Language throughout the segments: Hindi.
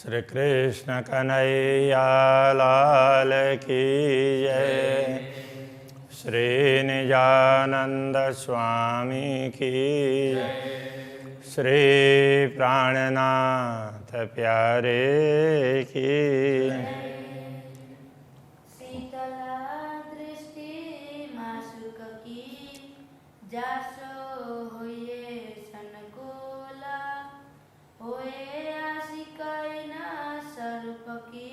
श्री कृष्ण कन्हैया लाल की जय। श्री निजानंद स्वामी की जय। श्री प्राणनाथ प्यारे की शीतला दृष्टि मासुक की जासो होये सनकोला होए आशिकाइना स्वरूप की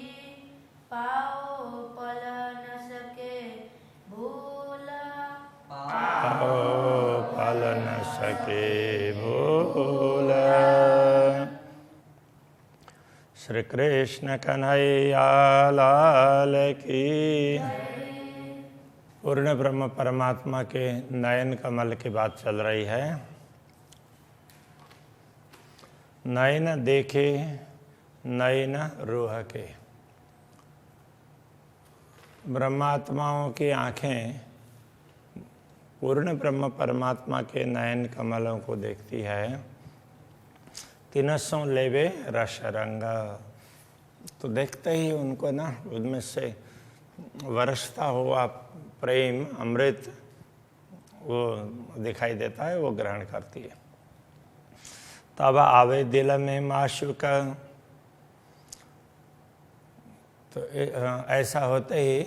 पाओ पल न सके भूला पाओ पल न सके भूला। श्री कृष्ण कन्हैया लाल की। पूर्ण ब्रह्म परमात्मा के नयन कमल की बात चल रही है। नयन देखे नयन रूह के। ब्रह्मात्माओं की आंखें पूर्ण ब्रह्म परमात्मा के नयन कमलों को देखती है। तिनसों लेवे रस रंग, तो देखते ही उनको ना उनमें से वर्षता हुआ प्रेम अमृत वो दिखाई देता है, वो ग्रहण करती है। तब आवे दिल में माशूक, तो ऐसा होते ही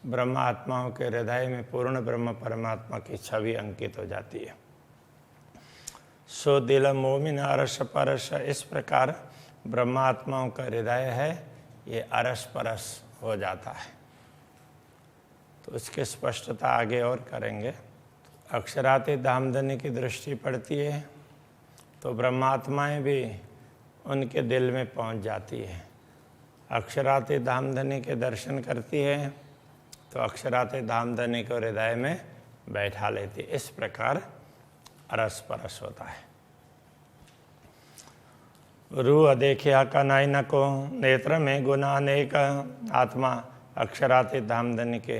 ब्रह्मात्माओं के हृदय में पूर्ण ब्रह्म परमात्मा की छवि अंकित हो जाती है। सो दिल मोमिन अरस परस, इस प्रकार ब्रह्मात्माओं का हृदय है ये अरस परस हो जाता है। तो इसकी स्पष्टता आगे और करेंगे। अक्षराते धामधनी की दृष्टि पड़ती है तो ब्रह्मात्माएं भी उनके दिल में पहुंच जाती है। अक्षराते धामधनी के दर्शन करती है तो अक्षराते धामधनी को हृदय में बैठा लेती है। इस प्रकार अरस परस होता है। रूह देखिया कनैन को, नेत्र में गुना अनेक। आत्मा अक्षराते धामधनी के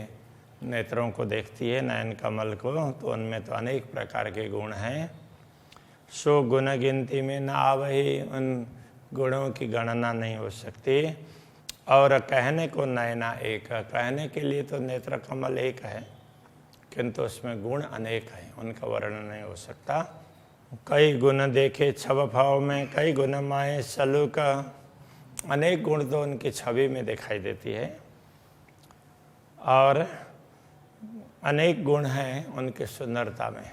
नेत्रों को देखती है, नयन कमल को, तो उनमें तो अनेक प्रकार के गुण हैं। सो गुण गिनती में ना आवही, उन गुणों की गणना नहीं हो सकती। और कहने को नयना एक, कहने के लिए तो नेत्र कमल एक है किंतु उसमें गुण अनेक हैं, उनका वर्णन नहीं हो सकता। कई गुण देखे छव भाव में, कई गुण माए सलूक। अनेक गुण तो उनकी छवि में दिखाई देती है और अनेक गुण हैं उनकी सुंदरता में।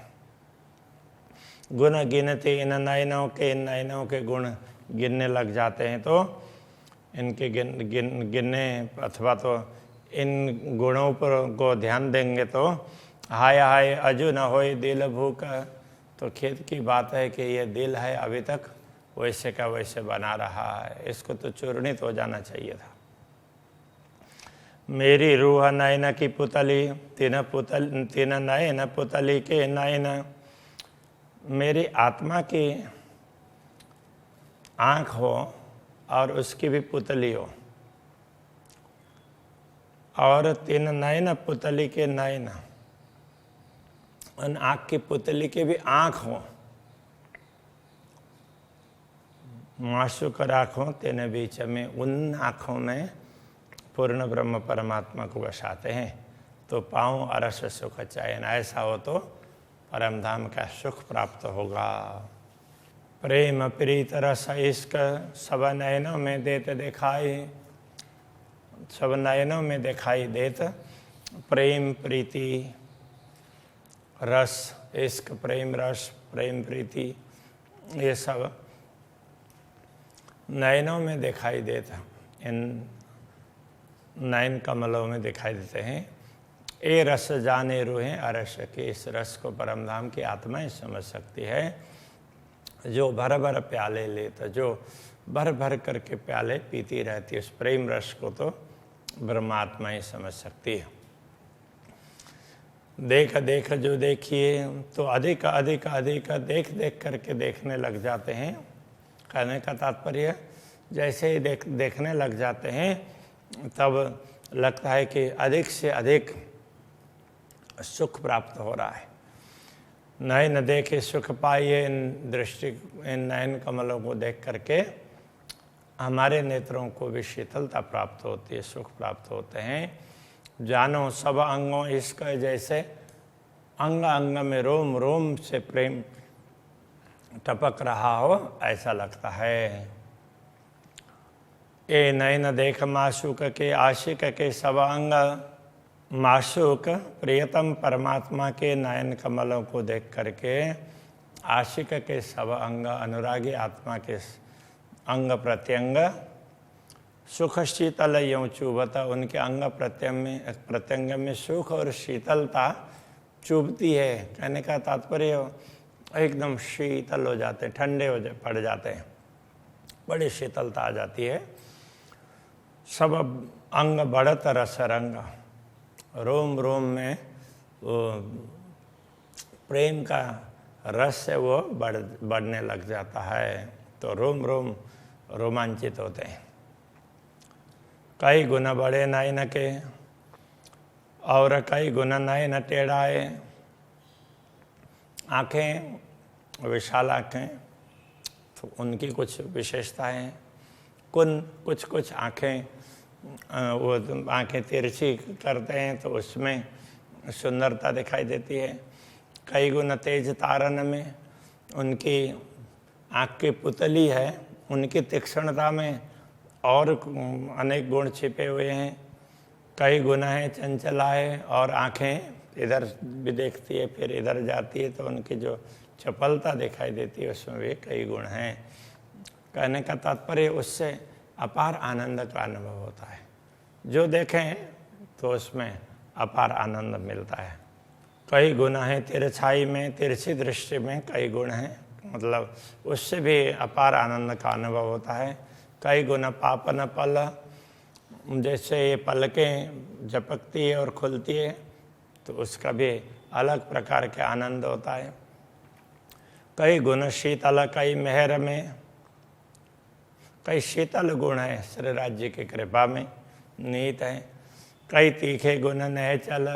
गुण गिनते इन नयनों के, इन नयनों के गुण गिनने लग जाते हैं तो इनके गिनने अथवा तो इन गुणों पर को ध्यान देंगे तो हाय हाय अजू न होए दिल भूख। तो खेद की बात है कि ये दिल है अभी तक वैसे का वैसे बना रहा है, इसको तो चूर्णित हो जाना चाहिए था। मेरी रूह नयन की पुतली, तीन नयन पुतली के नयन। मेरी आत्मा की आँख हो और उसकी भी पुतली हो, और तीन नयन पुतली के नयन, उन आँख की पुतली के भी आँख हो। माशूक आँखों तेने बीच में, उन आँखों में पूर्ण ब्रह्म परमात्मा को बसाते हैं तो पाऊँ अरस सुख चयन। ऐसा हो तो परम धाम का सुख प्राप्त होगा। प्रेम प्रीत रस इश्क सब नयनों में देत दिखाई, सब नयनों में दिखाई देत। प्रेम प्रीति रस इश्क, प्रेम रस प्रेम प्रीति, ये सब नयनों में दिखाई देता, इन नयन कमलों में दिखाई देते हैं। ए रस जाने रूहें अरस के, इस रस को परमधाम की आत्माएं समझ सकती है। जो भर भर प्याले लेता, जो भर भर करके प्याले पीती रहती है, उस प्रेम रस को तो ब्रह्मात्मा ही समझ सकती है। देख देख जो देखिए, तो अधिक अधिक अधिक देख देख करके देखने लग जाते हैं। कहने का तात्पर्य जैसे ही देखने लग जाते हैं तब लगता है कि अधिक से अधिक सुख प्राप्त हो रहा है। नयन देखे सुख पाइए, इन नयन कमलों को देख करके हमारे नेत्रों को भी शीतलता प्राप्त होती है, सुख प्राप्त होते हैं। जानो सब अंगों इसका जैसे अंग अंग में रोम रोम से प्रेम टपक रहा हो, ऐसा लगता है। ए नयन देख माशूक के आशिक के सब अंग, माशूक प्रियतम परमात्मा के नयन कमलों को देख करके आशिक के सब अंग, अनुरागी आत्मा के अंग प्रत्यंग सुख शीतल यूं चुभता, उनके अंग प्रत्यंग में सुख और शीतलता चुभती है। कहने का तात्पर्य एकदम शीतल हो जाते, ठंडे पड़ जाते हैं, बड़ी शीतलता आ जाती है। सब अंग बढ़त रस रंग, रोम रोम में वो प्रेम का रस है वो बढ़ने लग जाता है, तो रोम रोम रोमांचित होते हैं। कई गुना बड़े नयन के और कई गुना नयन टेढ़ाए, आँखें विशाल आँखें, तो उनकी कुछ विशेषताएं। कुछ आँखें वो आँखें तिरछी करते हैं तो उसमें सुंदरता दिखाई देती है। कई गुना तेज तारन में, उनकी आँख की पुतली है, उनकी तीक्ष्णता में और अनेक गुण छिपे हुए हैं। कई गुना है चंचलाए, और आँखें इधर भी देखती है फिर इधर जाती है, तो उनकी जो चपलता दिखाई देती है उसमें भी कई गुण हैं। कहने का तात्पर्य उससे अपार आनंद का अनुभव होता है। जो देखें तो उसमें अपार आनंद मिलता है। कई गुण हैं तिरछाई में, तिरछी दृष्टि में कई गुण हैं, मतलब उससे भी अपार आनंद का अनुभव होता है। कई गुण पापन पल, जैसे ये पलकें झपकती है और खुलती है तो उसका भी अलग प्रकार के आनंद होता है। कई गुण शीतल कई मेहर में, कई शीतल गुण है श्री राज्य की कृपा में निहित है। कई तीखे गुण नहचल,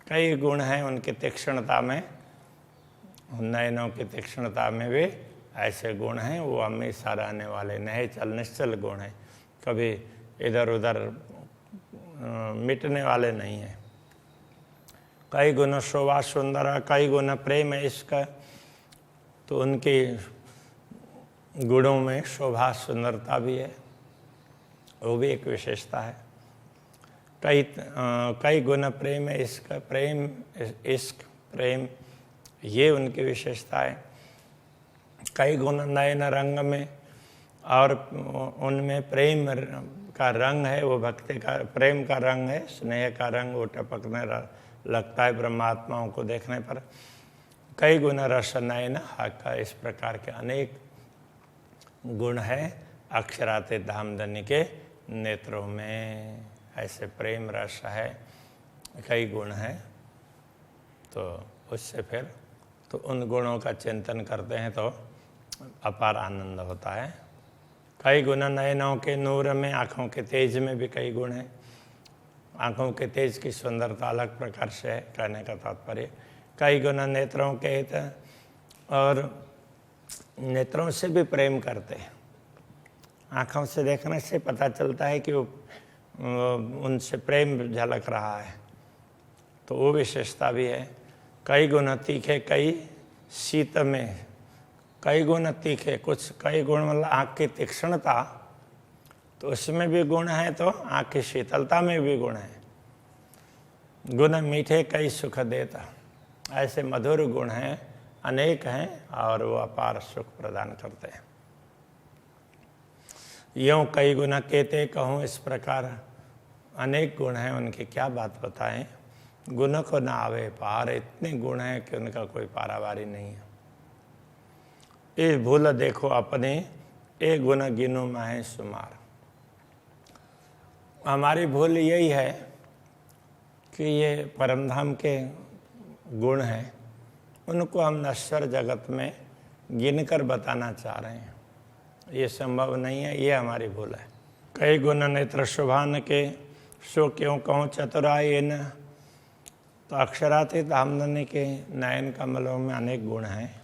कई गुण हैं उनकी तीक्ष्णता में, नयनों की तीक्ष्णता में भी ऐसे गुण हैं, वो हमेशा रहने वाले नहचल निश्चल गुण हैं, कभी इधर उधर मिटने वाले नहीं हैं। कई गुण शोभा सुंदर, कई गुण प्रेम इश्क, तो उनकी गुणों में शोभा सुंदरता भी है, वो भी एक विशेषता है। कई गुण प्रेम इश्क प्रेम, ये उनकी विशेषता है। कई गुण नयन रंग में, और उनमें प्रेम का रंग है, वो भक्ति का प्रेम का रंग है, स्नेह का रंग वो टपकने लगता है ब्रह्मात्माओं को देखने पर। कई गुण रस नयन का, इस प्रकार के अनेक गुण है अक्षराते धामधनी के नेत्रों में। ऐसे प्रेम रस है, कई गुण हैं, तो उससे फिर तो उन गुणों का चिंतन करते हैं तो अपार आनंद होता है। कई गुण नयनों के नूर में, आँखों के तेज में भी कई गुण हैं। आँखों के तेज की सुंदरता अलग प्रकार से है, कहने का तात्पर्य। कई गुण नेत्रों के हित, और नेत्रों से भी प्रेम करते हैं। आँखों से देखने से पता चलता है कि वो उनसे प्रेम झलक रहा है, तो वो विशेषता भी है। कई गुण तीखे कई शीत में, कई गुण तीखे, कुछ कई गुण मतलब आँख की तीक्ष्णता, तो उसमें भी गुण है, तो आँख की शीतलता में भी गुण है। गुण मीठे कई सुख देता, ऐसे मधुर गुण हैं, अनेक हैं, और वो अपार सुख प्रदान करते हैं। यूँ कई गुण कहते कहूँ, इस प्रकार अनेक गुण हैं उनकी, क्या बात बताएं। गुण को ना आवे पार, इतने गुण हैं कि उनका कोई पारावारी नहीं है। इस भूल देखो अपने, एक गुण गिनो माहे सुमार। हमारी भूल यही है कि ये परमधाम के गुण हैं, उनको हम नश्वर जगत में गिनकर बताना चाह रहे हैं, ये संभव नहीं है, ये हमारी भूल है। कई गुण नेत्र शुभान के, सो क्यों कहूँ चतुराई न, तो अक्षरातीत धामधनी के नयन कमलों में अनेक गुण हैं,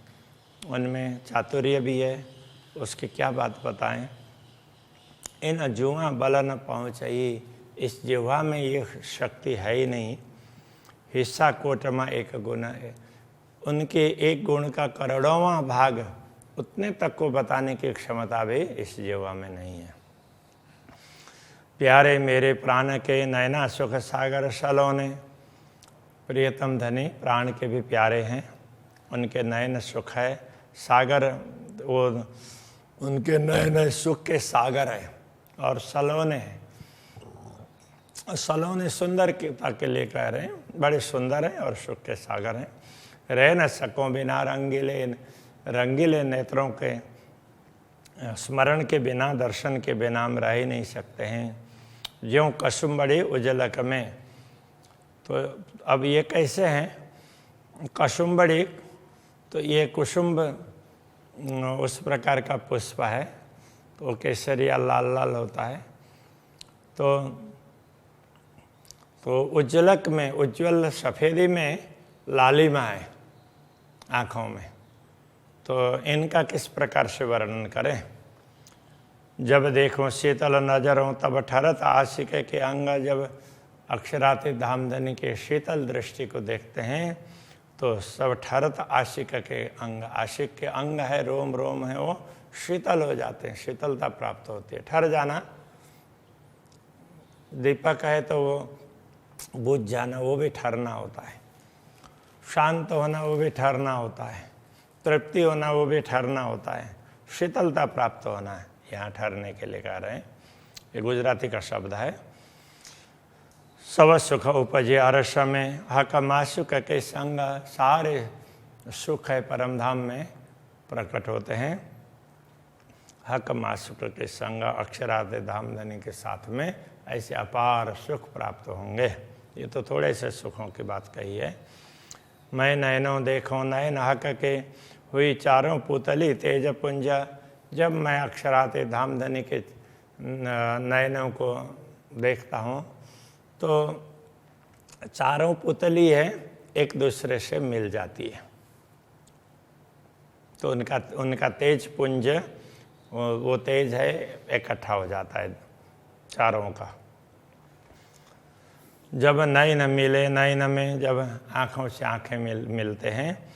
उनमें चातुर्य भी है, उसकी क्या बात बताएं। इन जुआ बल न पहुँचई, इस जिह्वा में ये शक्ति है ही नहीं। हिस्सा कोटमा एक गुण है, उनके एक गुण का करोड़ों भाग उतने तक को बताने की क्षमता भी इस जिह्वा में नहीं है। प्यारे मेरे प्राण के नैना सुख सागर सलोने, प्रियतम धनी प्राण के भी प्यारे हैं, उनके नयन सुख है, सागर वो उनके नयन सुख के सागर है, और सलोने हैं। सलोने सुंदरता के लिए कह रहे हैं, बड़े सुंदर हैं और सुख के सागर हैं। रह न सको बिना रंगीले नेत्रों के, स्मरण के बिना दर्शन के बिना हम रह ही नहीं सकते हैं। ज्यों कसुम्बड़ी उजलक में, तो अब ये कैसे हैं कसुम्बड़ी, तो ये कुसुम्ब उस प्रकार का पुष्प है, तो केसरिया लाल लाल होता है। तो उज्जलक में, उज्ज्वल सफ़ेदी में लालिमा है आँखों में, तो इनका किस प्रकार से वर्णन करें। जब देखो शीतल नजरों तब ठरत आशिक के अंग, जब अक्षराते धामधनी के शीतल दृष्टि को देखते हैं तो सब ठरत आशिक के अंग, आशिक के अंग है, रोम रोम है, वो शीतल हो जाते हैं, शीतलता प्राप्त होती है। ठर जाना, दीपक है तो वो बुझ जाना, वो भी ठरना होता है। शांत होना वो भी ठहरना होता है, तृप्ति होना वो भी ठहरना होता है, शीतलता प्राप्त होना है, यहाँ ठहरने के लिए कह रहे हैं। ये गुजराती का शब्द है। सब सुख उपजे अरस में, हक मासुक के संग, सारे सुख है परम धाम में प्रकट होते हैं। हक मासुक के संग, अक्षराते धामधनी के साथ में ऐसे अपार सुख प्राप्त होंगे। ये तो थोड़े से सुखों की बात कही है। मैं नैनों देखो नयन हक के, हुई चारों पुतली तेज पुंज, जब मैं अक्षराते धामधनी के नयनों को देखता हूँ तो चारों पुतली है एक दूसरे से मिल जाती है, तो उनका तेज पुंज, वो तेज है इकट्ठा हो जाता है चारों का। जब नयन मिले नयन में, जब आँखों से आँखें मिलते हैं,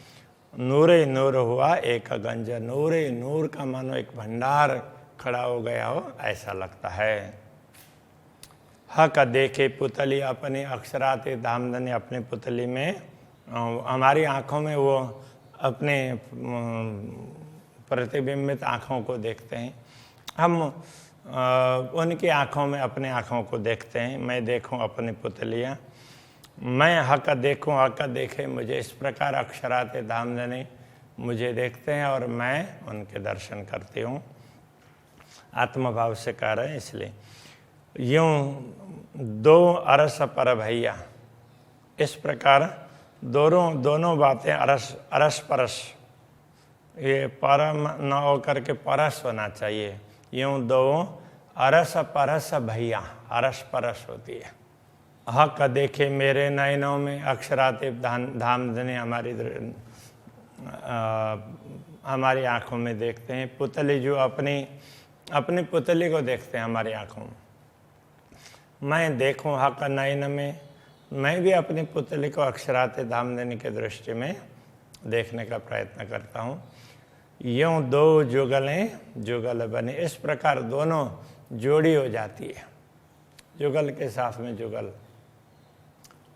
नूरे नूर हुआ एक गंज, नूरे नूर का मानो एक भंडार खड़ा हो गया हो ऐसा लगता है। हक देखे पुतली अपनी अक्षराते धामधनी, अपनी पुतली में, हमारी आँखों में वो अपने प्रतिबिंबित आँखों को देखते हैं, हम उनकी आँखों में अपने आँखों को देखते हैं। मैं देखूं अपनी पुतलियाँ, मैं हक देखूं हक देखे मुझे, इस प्रकार अक्षराते धामधनी मुझे देखते हैं और मैं उनके दर्शन करती हूँ। आत्मभाव से कह रहे हैं इसलिए। यूँ दो अरस पर भैया, इस प्रकार दोनों बातें अरस परस, ये परम न हो करके परस होना चाहिए। यूँ दो अरस परस भैया, अरस परस होती है। हक देखे मेरे नयनों में, अक्षराते धामधनी हमारी आँखों में देखते हैं। पुतली जो अपनी पुतली को देखते हैं हमारी आँखों में। मैं देखूं हक नयन में, मैं भी अपनी पुतली को अक्षराते धामधनी के दृष्टि में देखने का प्रयत्न करता हूँ। यूँ दो जुगलें जुगल बने, इस प्रकार दोनों जोड़ी हो जाती है, जुगल के साथ में जुगल।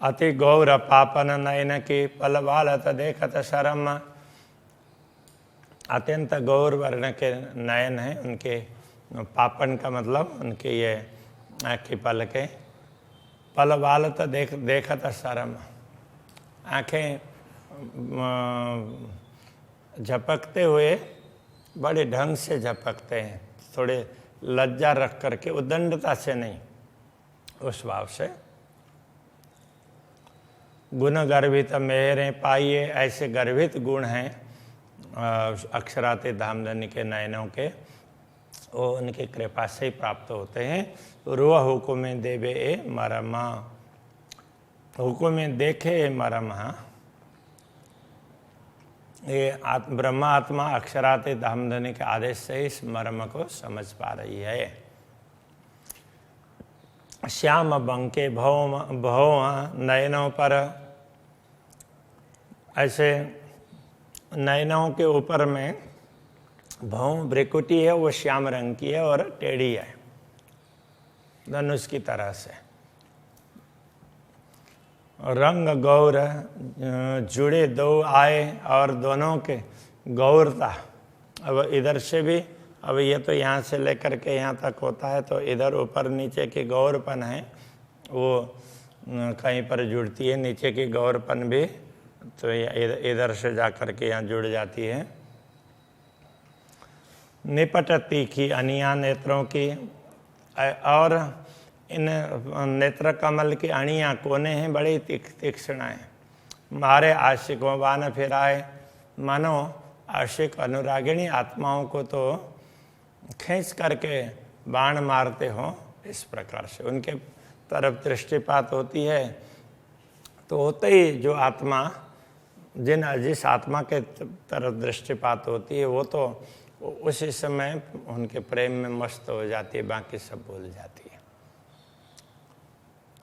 अति गौर पापन नयन की, पल बालत देखत शरम, अत्यंत गौर वर्ण के नयन हैं उनके। पापन का मतलब उनके ये आँखी पल के, पल बालत देखत शरम, आँखें झपकते हुए बड़े ढंग से झपकते हैं, थोड़े लज्जा रख करके, उद्दंडता से नहीं, उस भाव से। गुण गर्भित मेरे पाइए, ऐसे गर्भित गुण हैं अक्षराते धामधनी के नयनों के, वो उनकी कृपा से ही प्राप्त होते हैं। रुआ हुकुम देवे ए मरमा, हुकुम देखे ए मरमा, ये ब्रह्मा आत्मा अक्षराते धामधनी के आदेश से इस मर्म को समझ पा रही है। श्याम बंके भव नयनों पर, ऐसे नयनों के ऊपर में भौं भ्रिकुटी है, वो श्याम रंग की है और टेढ़ी है धनुष की तरह से। रंग गौर जुड़े दो आए, और दोनों के गौरता, अब इधर से भी, अब ये तो यहाँ से लेकर के यहाँ तक होता है, तो इधर ऊपर नीचे की गौरपन है वो कहीं पर जुड़ती है, नीचे की गौरपन भी तो इधर से जा कर के यहाँ जुड़ जाती है। निपट तीखी अनिया नेत्रों की, और इन नेत्र कमल की अणियाँ कोने हैं बड़ी तीक्ष्ण हैं। मारे आशिकों बाण फिराए, मानो आशिक अनुरागिणी आत्माओं को तो खींच करके बाण मारते हो, इस प्रकार से उनके तरफ दृष्टिपात होती है। तो होते ही जो आत्मा जिस आत्मा के तरफ दृष्टिपात होती है वो तो उसी समय उनके प्रेम में मस्त हो जाती है, बाकी सब भूल जाती है।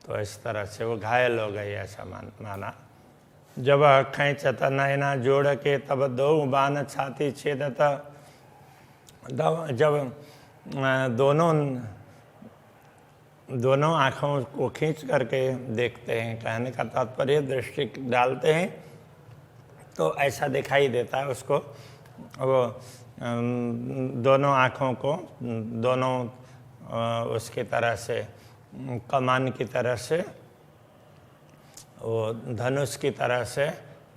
तो इस तरह से वो घायल हो गई, ऐसा माना। जब खींचत नैना जोड़ के तब दो बाण छाती छेदत, जब दोनों आँखों को खींच करके देखते हैं, कहने का तात्पर्य दृष्टि डालते हैं तो ऐसा दिखाई देता है उसको, वो दोनों आँखों को दोनों उसकी तरह से कमान की तरह से, वो धनुष की तरह से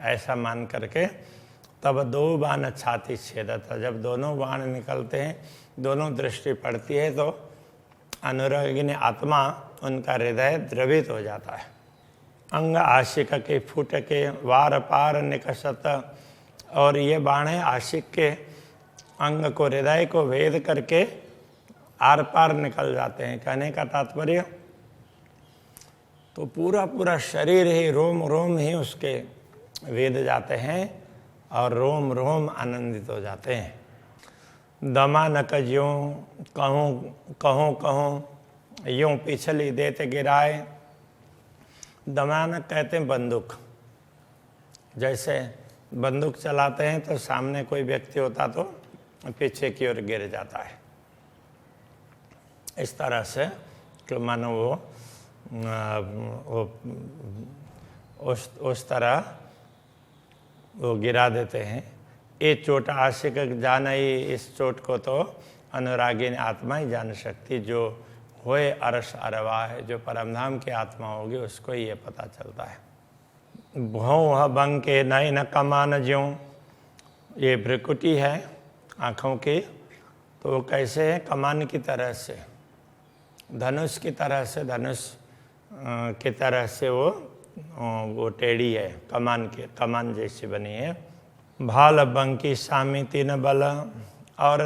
ऐसा मान करके तब दो बाण छाती छेदत, जब दोनों बाण निकलते हैं, दोनों दृष्टि पड़ती है तो अनुरागिनी आत्मा उनका हृदय द्रवित हो जाता है। अंग आशिक के फूट के वार पार निकसत, और ये बाण आशिक के अंग को, हृदय को भेद करके आर पार निकल जाते हैं। कहने का तात्पर्य तो पूरा पूरा शरीर ही, रोम रोम ही उसके वेद जाते हैं और रोम रोम आनंदित हो जाते हैं। दमानक ज्यों कहूँ यूं पिछली देते गिराए। दमानक कहते हैं बंदूक, जैसे बंदूक चलाते हैं तो सामने कोई व्यक्ति होता तो पीछे की ओर गिर जाता है, इस तरह से कि मानो वो उस तरह वो गिरा देते हैं। ये चोट आशिक जान ही, इस चोट को तो अनुरागिनी आत्मा ही जान सकती, जो होए अरस अरवा है, जो परमधाम की आत्मा होगी उसको ही ये पता चलता है। भौं बंग के नयन कमान ज्यों, ये भ्रिकुटी है आँखों की, तो वो कैसे है, कमान की तरह से, धनुष की तरह से, धनुष की तरह से वो टेढ़ी है, कमान जैसी बनी है। भाल बंकी सामी तीन बल, और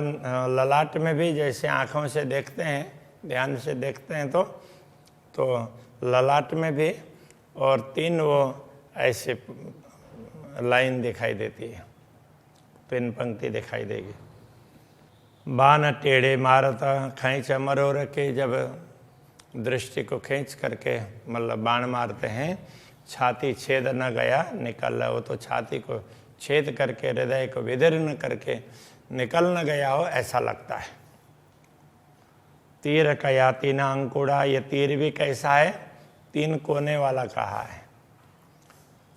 ललाट में भी जैसे आँखों से देखते हैं, ध्यान से देखते हैं तो ललाट में भी और तीन वो ऐसे लाइन दिखाई देती है, तीन पंक्ति दिखाई देगी। बाण टेढ़े मारत खींच मरोर के, जब दृष्टि को खींच करके मतलब बाण मारते हैं, छाती छेद न गया निकल, वो तो छाती को छेद करके, हृदय को विदीर्ण करके निकल न गया हो ऐसा लगता है। तीर कया तीन अंकुड़ा, ये तीर भी कैसा है, तीन कोने वाला कहा है।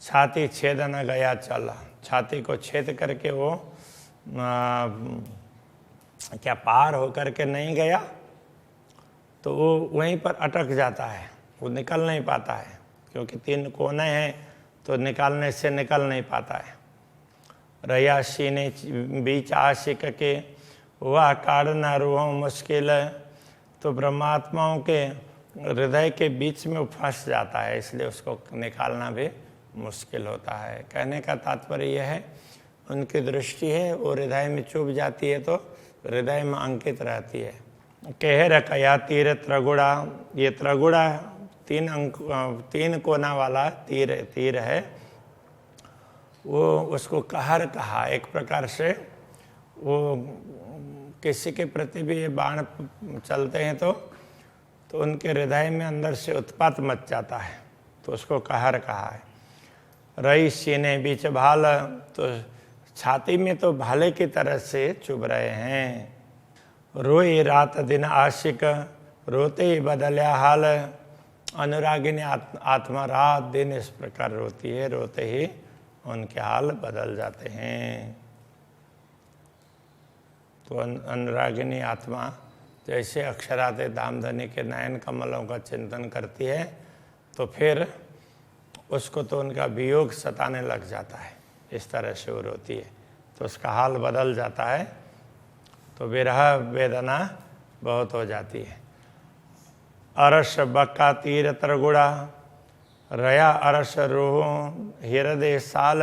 छाती छेद न गया चल, छाती को छेद करके वो क्या पार होकर के नहीं गया, तो वो वहीं पर अटक जाता है, वो निकल नहीं पाता है, क्योंकि तीन कोने हैं तो निकालने से निकल नहीं पाता है। रया सीने बीच आशिक के, वह काढ़ना रूह मुश्किल, तो ब्रह्मात्माओं के हृदय के बीच में फंस जाता है, इसलिए उसको निकालना भी मुश्किल होता है। कहने का तात्पर्य यह है, उनकी दृष्टि है वो हृदय में चुभ जाती है तो हृदय में अंकित रहती है। कहर कया तीर त्रगुड़ा, ये त्रगुड़ा तीन कोना वाला तीर है, वो उसको कहर कहा। एक प्रकार से वो किसी के प्रति भी ये बाण चलते हैं तो उनके हृदय में अंदर से उत्पात मच जाता है, तो उसको कहर कहा है। रई सीने बीच भाल, तो छाती में तो भाले की तरह से चुभ रहे हैं। रोई रात दिन आशिक, रोते ही बदल्या हाल। अनुरागिनी आत्मा रात दिन इस प्रकार रोती है, रोते ही उनके हाल बदल जाते हैं। तो अनुरागिनी आत्मा जैसे अक्षराते दामधनी के नयन कमलों का चिंतन करती है, तो फिर उसको तो उनका वियोग सताने लग जाता है, इस तरह से वो रोती है, तो उसका हाल बदल जाता है, तो विरह वेदना बहुत हो जाती है। अरस बक्का तीर तरगुड़ा, रया अरस रोह हृदय साल।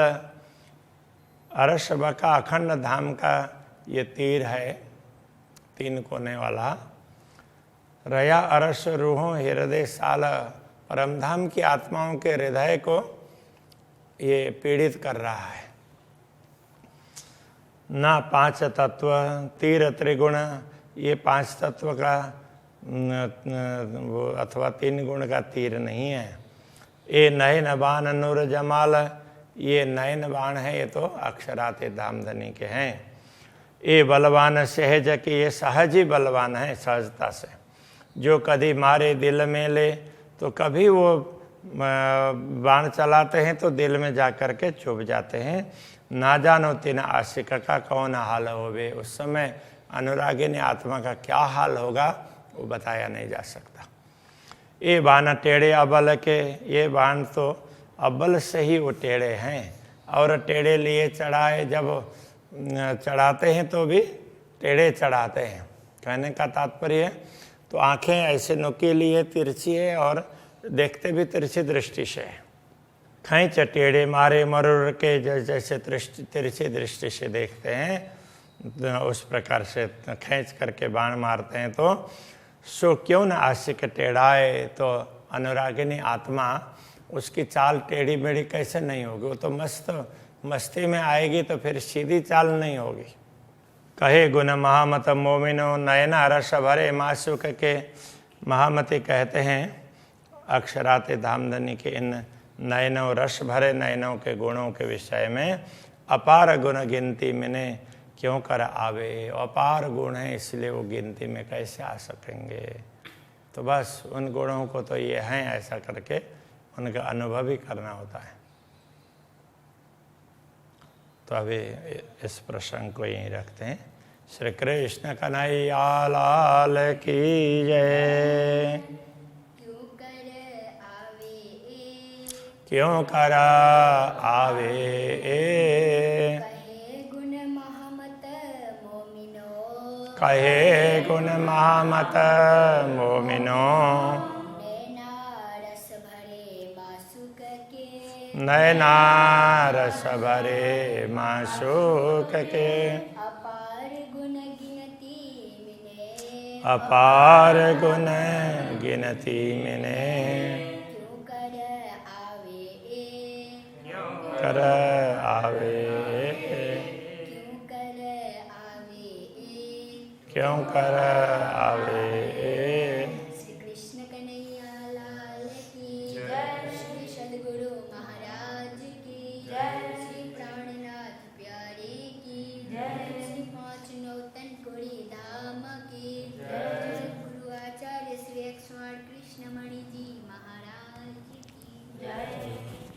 अरस बक्का अखंड धाम का ये तीर है, 3 कोने वाला। रया अरस रूह हृदय साल, परमधाम की आत्माओं के हृदय को ये पीड़ित कर रहा है। ना 5 तत्व तीर त्रिगुण, ये 5 तत्व का वो अथवा 3 गुण का तीर नहीं है। ये नयन बाण नूर जमाल, ये नयन बाण है, ये तो अक्षराते धामधनी के हैं। ये बलवान सहज कि ये सहज ही बलवान है, सहजता से। जो कभी मारे दिल में ले, तो कभी वो बाण चलाते हैं तो दिल में जा कर के चुभ जाते हैं। ना जानो तीन आशिक का कौन हाल होवे, उस समय अनुरागिनी आत्मा का क्या हाल होगा वो बताया नहीं जा सकता। ये बाण टेढ़े अबल के, ये बाण तो अब्बल से ही वो टेढ़े हैं, और टेढ़े लिए चढ़ाए, जब चढ़ाते हैं तो भी टेढ़े चढ़ाते हैं। कहने का तात्पर्य है, तो आंखें ऐसे नुकीली है, तिरछी है, और देखते भी तिरछी दृष्टि से है। खींच टेढ़े मारे मरुर के, जैसे तिरछी दृष्टि से देखते हैं, उस प्रकार से खींच करके बाण मारते हैं। तो सो क्यों न आशिक टेढ़ाए, तो अनुरागिनी आत्मा उसकी चाल टेढ़ी मेढ़ी कैसे नहीं होगी, वो तो मस्ती में आएगी, तो फिर सीधी चाल नहीं होगी। कहे गुण महामत मोमिनो नयन रस भरे मासुक के, महामती कहते हैं अक्षराते धामधनी के इन नयनों रस भरे नयनों के गुणों के विषय में अपार गुण गिनती में क्यों कर आवे। अपार गुण है, इसलिए वो गिनती में कैसे आ सकेंगे। तो बस उन गुणों को तो ये हैं, ऐसा करके उनका अनुभव ही करना होता है। तो अभी इस प्रसंग को यहीं रखते हैं। श्री कृष्ण कन्हैया लाल की जय। क्यों कर आवे कहे गुण महामत मोमिनो, नयना रस भरे माशोक के, अपार गुण गिनती मिने, कर आवे क्यों कर आवे। श्री कृष्ण कन्हैया लाल की जय। श्री सद्गुरु महाराज की जय। श्री प्राणनाथ प्यारे की जय। श्री 5 नौतन कोड़ी धाम की जय। गुरु आचार्य श्री 108 कृष्णमणि जी महाराज की जय।